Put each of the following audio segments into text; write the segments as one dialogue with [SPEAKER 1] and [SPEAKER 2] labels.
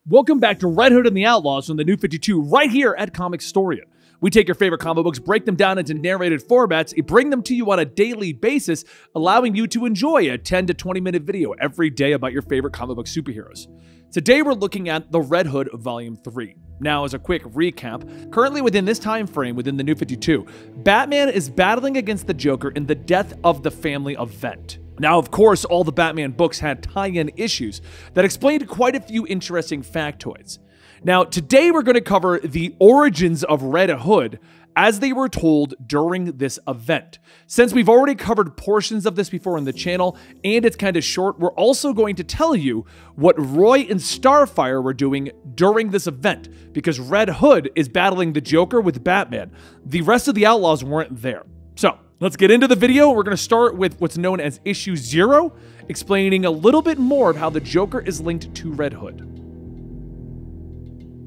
[SPEAKER 1] Welcome back to Red Hood and the Outlaws from the New 52 right here at Comicstorian. We take your favorite comic books, break them down into narrated formats, and bring them to you on a daily basis, allowing you to enjoy a 10 to 20 minute video every day about your favorite comic book superheroes. Today we're looking at The Red Hood Volume 3. Now, as a quick recap, currently within this time frame within the New 52, Batman is battling against the Joker in the Death of the Family event. Now, of course, all the Batman books had tie-in issues that explained quite a few interesting factoids. Now, today we're going to cover the origins of Red Hood as they were told during this event. Since we've already covered portions of this before on the channel, and it's kind of short, we're also going to tell you what Roy and Starfire were doing during this event, because Red Hood is battling the Joker with Batman. The rest of the Outlaws weren't there. So, let's get into the video. We're going to start with what's known as Issue 0, explaining a little bit more of how the Joker is linked to Red Hood.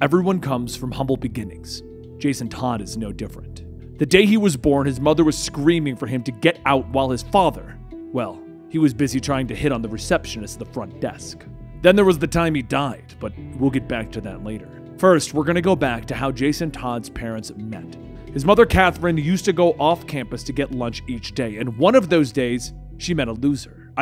[SPEAKER 1] Everyone comes from humble beginnings. Jason Todd is no different. The day he was born, his mother was screaming for him to get out while his father, well, he was busy trying to hit on the receptionist at the front desk. Then there was the time he died, but we'll get back to that later. First, we're going to go back to how Jason Todd's parents met. His mother, Catherine, used to go off campus to get lunch each day, and one of those days, she met a loser.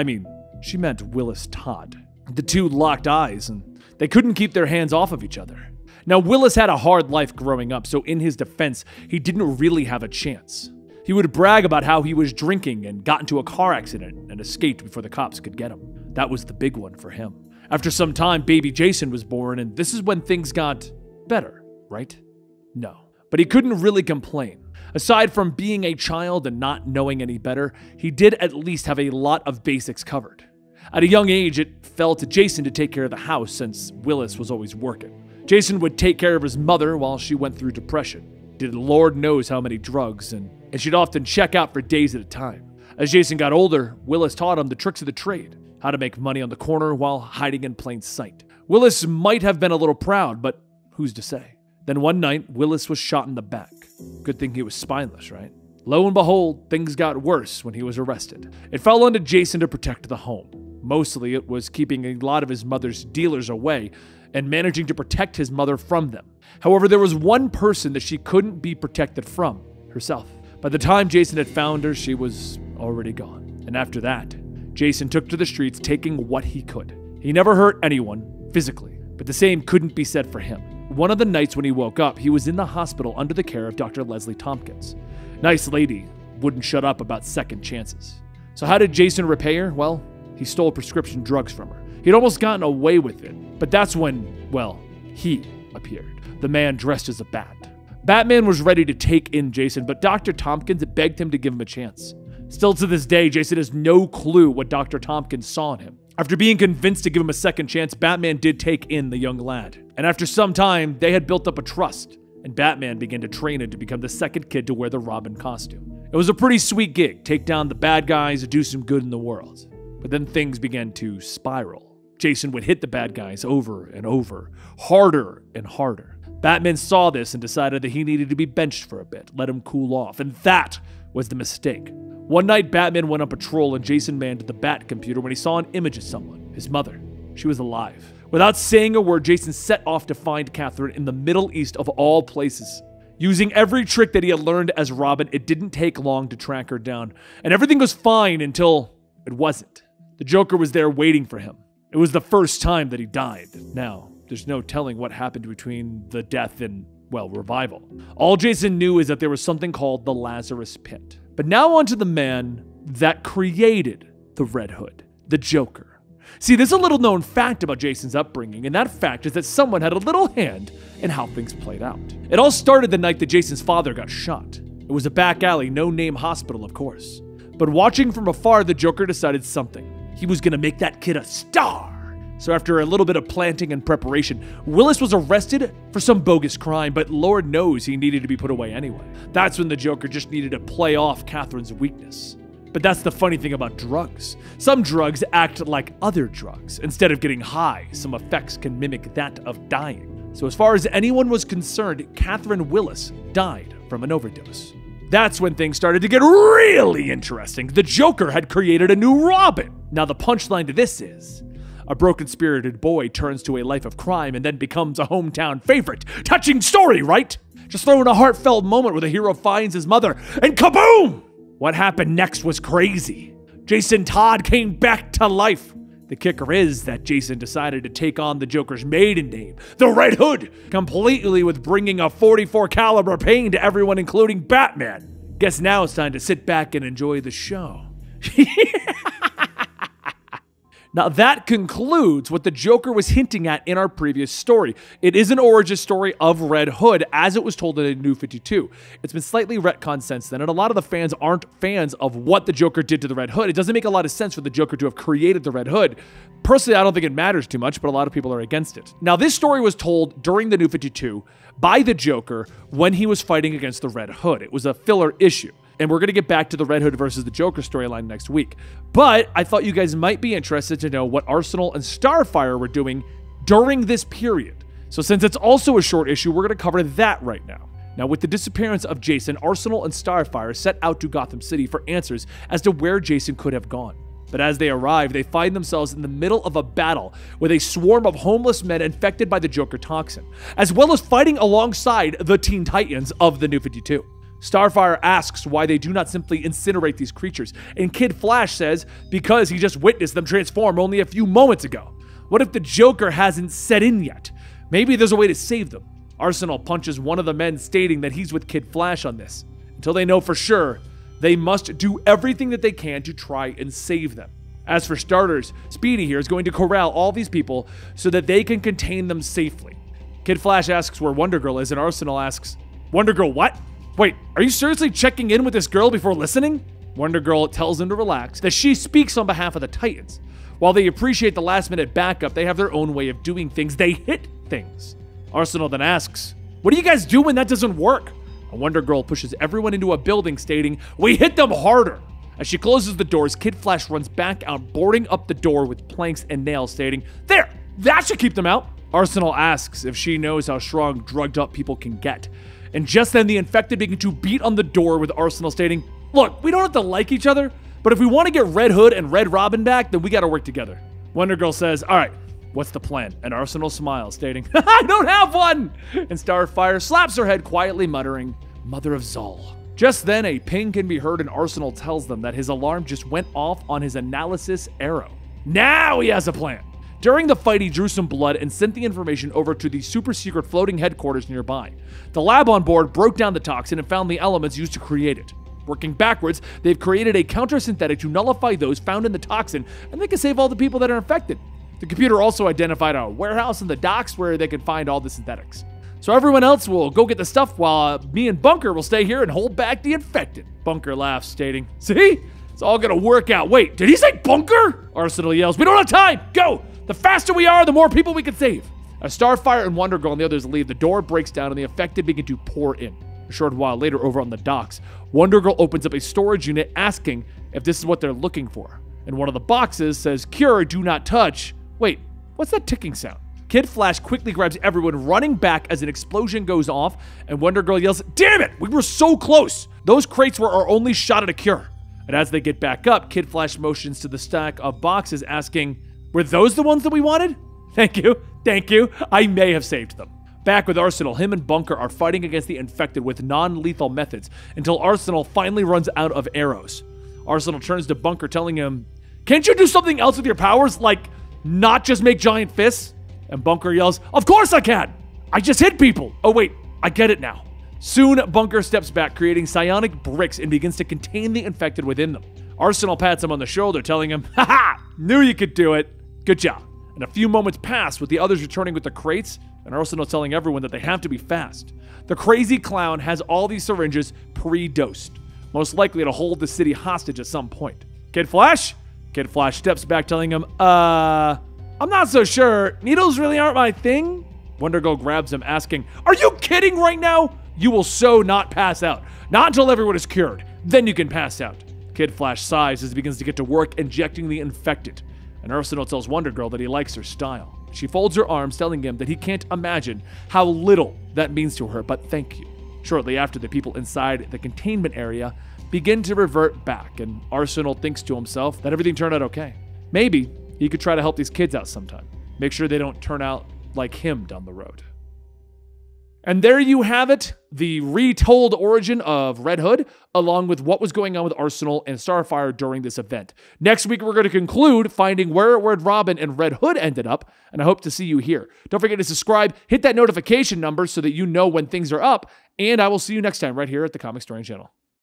[SPEAKER 1] She met Willis Todd. The two locked eyes, and they couldn't keep their hands off of each other. Now, Willis had a hard life growing up, so in his defense, he didn't really have a chance. He would brag about how he was drinking and got into a car accident and escaped before the cops could get him. That was the big one for him. After some time, baby Jason was born, and this is when things got better, right? No. But he couldn't really complain. Aside from being a child and not knowing any better, he did at least have a lot of basics covered. At a young age, it fell to Jason to take care of the house since Willis was always working. Jason would take care of his mother while she went through depression, did Lord knows how many drugs, and she'd often check out for days at a time. As Jason got older, Willis taught him the tricks of the trade, how to make money on the corner while hiding in plain sight. Willis might have been a little proud, but who's to say? Then one night, Willis was shot in the back. Good thing he was spineless, right? Lo and behold, things got worse when he was arrested. It fell onto Jason to protect the home. Mostly, it was keeping a lot of his mother's dealers away and managing to protect his mother from them. However, there was one person that she couldn't be protected from, herself. By the time Jason had found her, she was already gone. And after that, Jason took to the streets taking what he could. He never hurt anyone, physically, but the same couldn't be said for him. One of the nights when he woke up, he was in the hospital under the care of Dr. Leslie Tompkins. Nice lady, wouldn't shut up about second chances. So how did Jason repay her? Well, he stole prescription drugs from her. He'd almost gotten away with it, but that's when, well, he appeared. The man dressed as a bat. Batman was ready to take in Jason, but Dr. Tompkins begged him to give him a chance. Still to this day, Jason has no clue what Dr. Tompkins saw in him. After being convinced to give him a second chance, Batman did take in the young lad. And after some time, they had built up a trust, and Batman began to train him to become the second kid to wear the Robin costume. It was a pretty sweet gig, take down the bad guys and do some good in the world. But then things began to spiral. Jason would hit the bad guys over and over, harder and harder. Batman saw this and decided that he needed to be benched for a bit, let him cool off, and that was the mistake. One night, Batman went on patrol and Jason manned the Bat computer when he saw an image of someone, his mother. She was alive. Without saying a word, Jason set off to find Catherine in the Middle East of all places. Using every trick that he had learned as Robin, it didn't take long to track her down, and everything was fine until it wasn't. The Joker was there waiting for him. It was the first time that he died. Now, there's no telling what happened between the death and, well, revival. All Jason knew is that there was something called the Lazarus Pit. But now onto the man that created the Red Hood, the Joker. See, there's a little known fact about Jason's upbringing, and that fact is that someone had a little hand in how things played out. It all started the night that Jason's father got shot. It was a back alley, no-name hospital, of course. But watching from afar, the Joker decided something. He was gonna make that kid a star. So after a little bit of planting and preparation, Willis was arrested for some bogus crime, but Lord knows he needed to be put away anyway. That's when the Joker just needed to play off Catherine's weakness. But that's the funny thing about drugs. Some drugs act like other drugs. Instead of getting high, some effects can mimic that of dying. So as far as anyone was concerned, Catherine Willis died from an overdose. That's when things started to get really interesting. The Joker had created a new Robin. Now the punchline to this is, A broken-spirited boy turns to a life of crime and then becomes a hometown favorite. Touching story, right? Just throw in a heartfelt moment where the hero finds his mother, and kaboom! What happened next was crazy. Jason Todd came back to life. The kicker is that Jason decided to take on the Joker's maiden name, the Red Hood, completely with bringing a .44 caliber pain to everyone, including Batman. Guess now it's time to sit back and enjoy the show. Now that concludes what the Joker was hinting at in our previous story. It is an origin story of Red Hood as it was told in a New 52. It's been slightly retconned since then, and a lot of the fans aren't fans of what the Joker did to the Red Hood. It doesn't make a lot of sense for the Joker to have created the Red Hood. Personally, I don't think it matters too much, but a lot of people are against it. Now this story was told during the New 52 by the Joker when he was fighting against the Red Hood. It was a filler issue. And we're going to get back to the Red Hood versus the Joker storyline next week. But I thought you guys might be interested to know what Arsenal and Starfire were doing during this period. So since it's also a short issue, we're going to cover that right now. Now, with the disappearance of Jason, Arsenal and Starfire set out to Gotham City for answers as to where Jason could have gone. But as they arrive, they find themselves in the middle of a battle with a swarm of homeless men infected by the Joker toxin, as well as fighting alongside the Teen Titans of the New 52. Starfire asks why they do not simply incinerate these creatures, and Kid Flash says because he just witnessed them transform only a few moments ago. What if the Joker hasn't set in yet? Maybe there's a way to save them. Arsenal punches one of the men, stating that he's with Kid Flash on this. Until they know for sure, they must do everything that they can to try and save them. As for starters, Speedy here is going to corral all these people so that they can contain them safely. Kid Flash asks where Wonder Girl is, and Arsenal asks, Wonder Girl what? Wait, are you seriously checking in with this girl before listening? Wonder Girl tells him to relax, that she speaks on behalf of the Titans. While they appreciate the last-minute backup, they have their own way of doing things. They hit things. Arsenal then asks, what do you guys do when that doesn't work? And Wonder Girl pushes everyone into a building, stating, we hit them harder. As she closes the doors, Kid Flash runs back out, boarding up the door with planks and nails, stating, there, that should keep them out. Arsenal asks if she knows how strong drugged-up people can get. And just then, the infected begin to beat on the door with Arsenal stating, look, we don't have to like each other, but if we want to get Red Hood and Red Robin back, then we got to work together. Wonder Girl says, all right, what's the plan? And Arsenal smiles, stating, I don't have one! And Starfire slaps her head, quietly muttering, Mother of Zol. Just then, a ping can be heard, and Arsenal tells them that his alarm just went off on his analysis arrow. Now he has a plan. During the fight, he drew some blood and sent the information over to the super-secret floating headquarters nearby. The lab on board broke down the toxin and found the elements used to create it. Working backwards, they've created a counter-synthetic to nullify those found in the toxin, and they can save all the people that are infected. The computer also identified a warehouse in the docks where they can find all the synthetics. So everyone else will go get the stuff while me and Bunker will stay here and hold back the infected. Bunker laughs, stating, see? It's all gonna work out. Wait, did he say Bunker? Arsenal yells, we don't have time, go! The faster we are, the more people we can save. As Starfire and Wonder Girl and the others leave, the door breaks down and the infected begin to pour in. A short while later, over on the docks, Wonder Girl opens up a storage unit asking if this is what they're looking for. And one of the boxes says, Cure, do not touch. Wait, what's that ticking sound? Kid Flash quickly grabs everyone, running back as an explosion goes off, and Wonder Girl yells, damn it, we were so close. Those crates were our only shot at a cure. And as they get back up, Kid Flash motions to the stack of boxes asking, were those the ones that we wanted? Thank you. I may have saved them. Back with Arsenal, him and Bunker are fighting against the infected with non-lethal methods until Arsenal finally runs out of arrows. Arsenal turns to Bunker, telling him, can't you do something else with your powers? Like, not just make giant fists? And Bunker yells, of course I can! I just hit people! Oh wait, I get it now. Soon, Bunker steps back, creating psionic bricks and begins to contain the infected within them. Arsenal pats him on the shoulder, telling him, haha, knew you could do it. Good job. And a few moments pass with the others returning with the crates, and Arsenal telling everyone that they have to be fast. The crazy clown has all these syringes pre-dosed, most likely to hold the city hostage at some point. Kid Flash? Kid Flash steps back, telling him, I'm not so sure. Needles really aren't my thing? Wonder Girl grabs him, asking, are you kidding right now? You will so not pass out. Not until everyone is cured. Then you can pass out. Kid Flash sighs as he begins to get to work injecting the infected. And Arsenal tells Wonder Girl that he likes her style. She folds her arms, telling him that he can't imagine how little that means to her, but thank you. Shortly after, the people inside the containment area begin to revert back, and Arsenal thinks to himself that everything turned out okay. Maybe he could try to help these kids out sometime. Make sure they don't turn out like him down the road. And there you have it, the retold origin of Red Hood, along with what was going on with Arsenal and Starfire during this event. Next week, we're going to conclude finding where Red Robin and Red Hood ended up, and I hope to see you here. Don't forget to subscribe, hit that notification number so that you know when things are up, and I will see you next time right here at the Comicstorian channel.